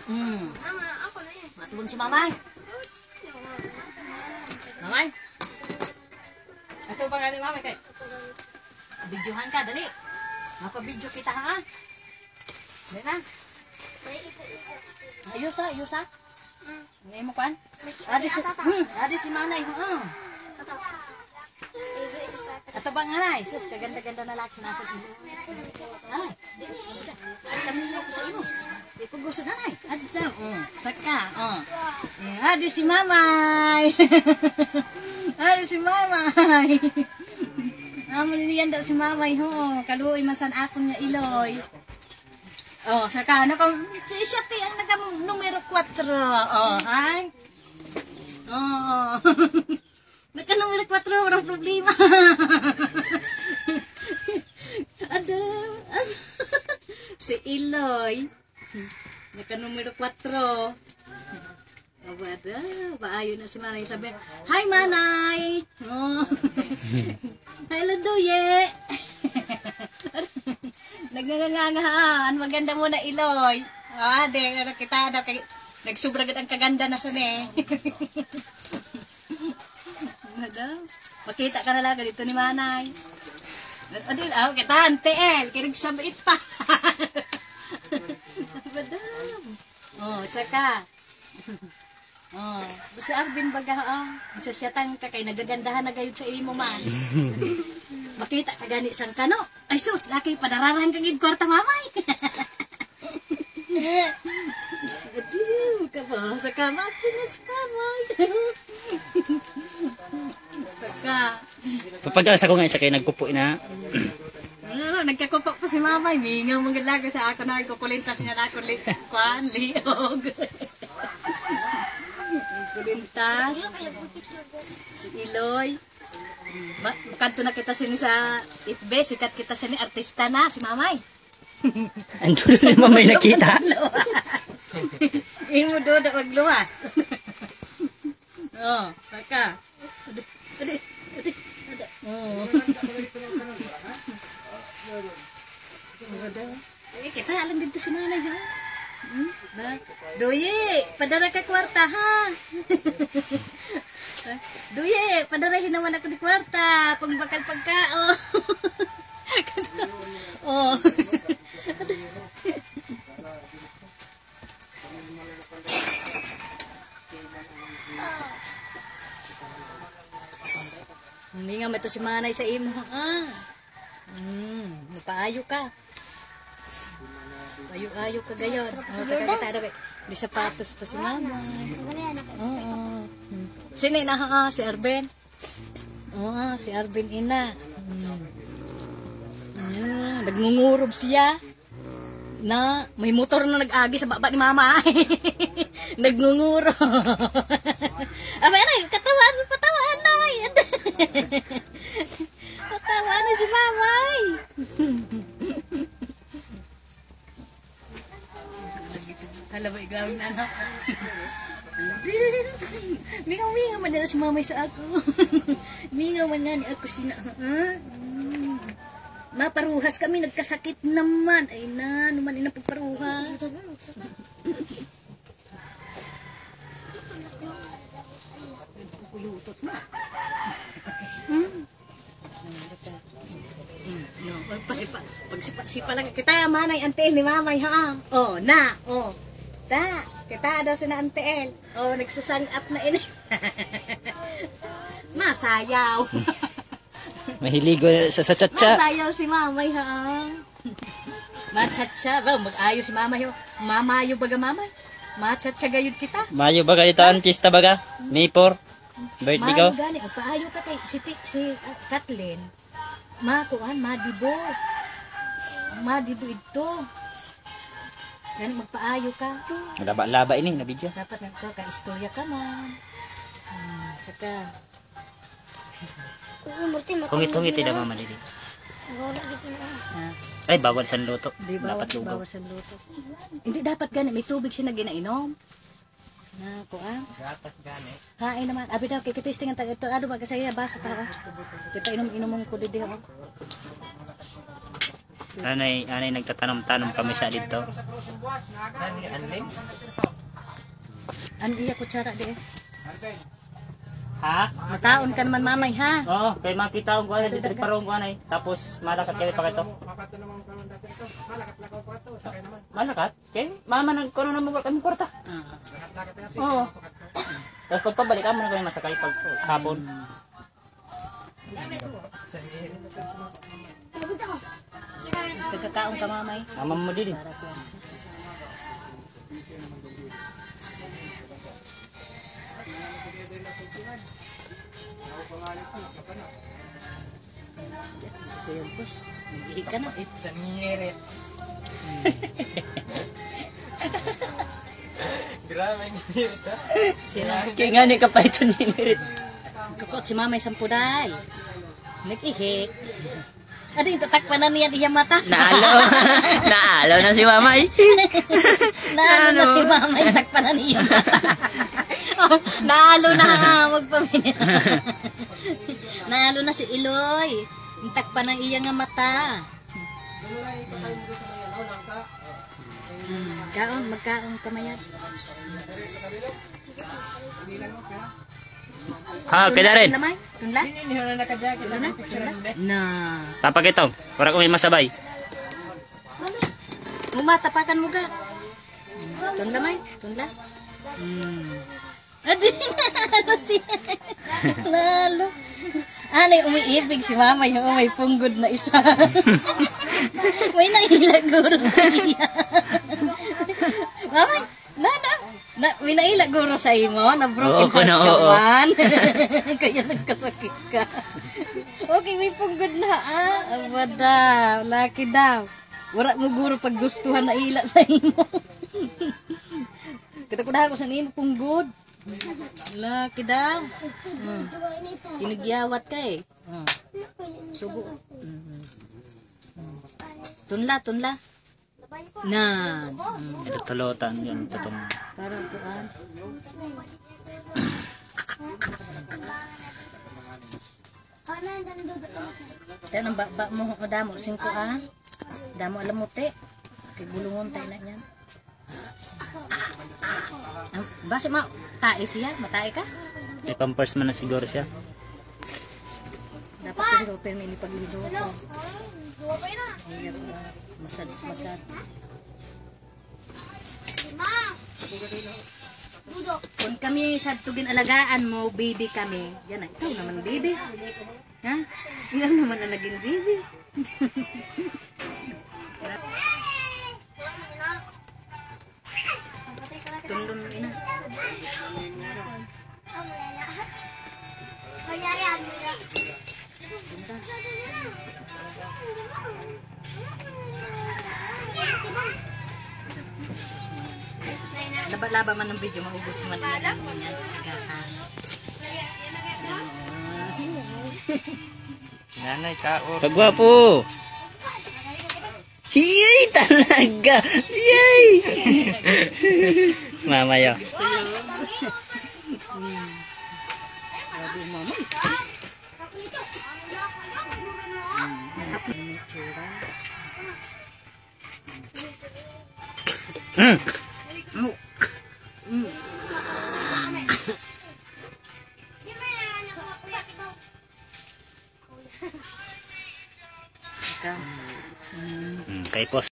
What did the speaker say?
Mama, ako na eh. Matubog si mamay. Mamay. Ito pa nga ni mamay kay. Videohan ka, dali. Mapabidyo kita ha. Dali na. Ayos ha. Ngayon mo kwan? Adi si manay. Ato bang hanay? Sus, kaganda-ganda na laki na ako. Ay, kami niyo ko sa imo. Di ko gusto na ay. Adi sa, saka, adi si mamay. Adi si mamay. Amo niyan daw si mamay ho. Kaluoy masan akon niya iloy. Saka na kung siya ti ang nagam numero 4. Ay. Nagka-numero 4, walang problema. Ada. Si Iloy. Nagka-numero 4. Abada, baayo na si Manay. Sabi, hi Manay! Hello Duye! Nagngangangahan, maganda mo na Iloy. Kita daw, nagsubra agad ang kaganda na sa ne. Makita ka na lang dito ni Manay. Adil, kita antel, kinagsabit pa. Saka. Si Arvin baga isa siya tang kay nagagandahan na gayud sa imo man. Makita ka gani sang kano. Ay sus, laki padararan kang gid kwarta mamay. Aduh, ka ba sa kamat si mamay. Saka Papagalas ako nga isa kay nagkupo na. Nagkakupo pa si mamay. Mingaw mong galaga sa ako na kukulintas niya na ako liog. Kulintas. Si Iloy. Kanto na kita sini sa FB. Sikat kita sini artista na si mamay. Ando na mamay nakita. Imo do na magluwas. Saka. Kita alam dito si nanay ha. Doye, padara ka kwarta ha. Doye, padarahin naman ako di kwarta. Pangbakal pagkao. Huminga mo ito si manay sa imo ha. Magpaayo ka. Ayo ka gayon. Di sapatos pa si mama. Sino na si Arben? Si Arben ina. Nagngungurob siya. Na may motor na nag-agi sa baba ni mama. Nagngungurob. Abay na, patawaan na. Patawaan na si mamay. Alam mo, igawin na anak. Mingaw-mingaw man na si mamay sa ako. Mingaw man na ni ako sina. Maparuhas kami, nagkasakit naman. Ay na, naman inapagparuhas. Pulutot na. Pagsipa lang kita manay antel ni mamay ha. Kita daw sa antel. Nagsasang up na ini. Masayaw. Mahiligo sa chatcha. Masayaw si mamay ha. Machatcha, mag-ayo si mamay ho. Mamayo baga mamay. Machatcha gayud kita. Mayo baga ito artista baga. May 4. Birthday ko. Gani, magpaayo ka kay si Kathleen. Madibo ito. Gani, magpaayo ka. Laba ini na video. Dapat nagka-istorya ka man. Saka. Hungit-hungit ida mama dili. Ay, bawal sa luto. Dapat lugaw. Bawal sa luto. Hindi dapat gani, may tubig siya na ginainom. Gatas gani. Hain naman. Abi daw, kikitesting ang ito. Ano ba kasi baso pa. Kita inom-inom ko didi. Anay nagtatanong-tanong kami sa dito. An iya kutsara di. Ha? Mataon kan man mamay ha. Oo, kay makita ko ano dito parong ko anay. Tapos malakat kami pa kito. Malakat? Kay mama nang kuno na mo kami kwarta. Oo. Tapos pagpabalik mo na kami masakay pag hapon. Kagkakaon ka mamay. Mama mo din. Kuyampos. Nag-ihi ka na. It's a ngirit. Grabe ang ngirit ha. Sino? Kaya nga ni kapait sa nimerit. Kukot si mamay sampuday. Nag-ihi. Ano yung tatakpan na niya diya mata? Naalaw na si mamay. Naalo na si mamay. Takpan na niya mata. Naalo na magpamilya. Naalo na si Iloy. Takpan na iya nga mata. Kaon, magkaon kamayat. Ha, kaya rin. Tunla? Tunla? Hindi na nakajakit na picture hindi. Na. Tapakitaw. Para ko may masabay. Umatapakan mo ka. Tunla may? Tunla? Adi na siya. Lalo. Anay umiibig si mama yung may punggod na isa. May nailaguro sa iya. Mama, may nailaguro sa imo. Na broken heart ka man. Kaya nagkasakit ka. Okay, may punggod na. Aba daw. Laki daw. Wala mo guro pag gustuhan na ila sa imo. Katakudahan ko sa imo punggod. Laki daw. Tinigyawat ka eh. Subo. Tunla, tunla. Nan. Ito tulutan yun. Itong Parang tuan. Tayo ng baba mo damo. 5 Damo alamuti. Kay bulungon tayo na yan. Basta tae siya? Matae ka? may pampers man na siguro siya. Dapat yung open may paglido ko. Masad. Kung kami sa tugin alagaan mo, baby kami. Yan na, ikaw naman baby. Ha? Ikaw naman na naging baby. Tundon mo ina. Laba man ng video, maubos man na yan. Gatas. Nanay kaor. Kagwapo! Yay! Talaga! Yay! Mamayo. Sabi mo, Kay pos.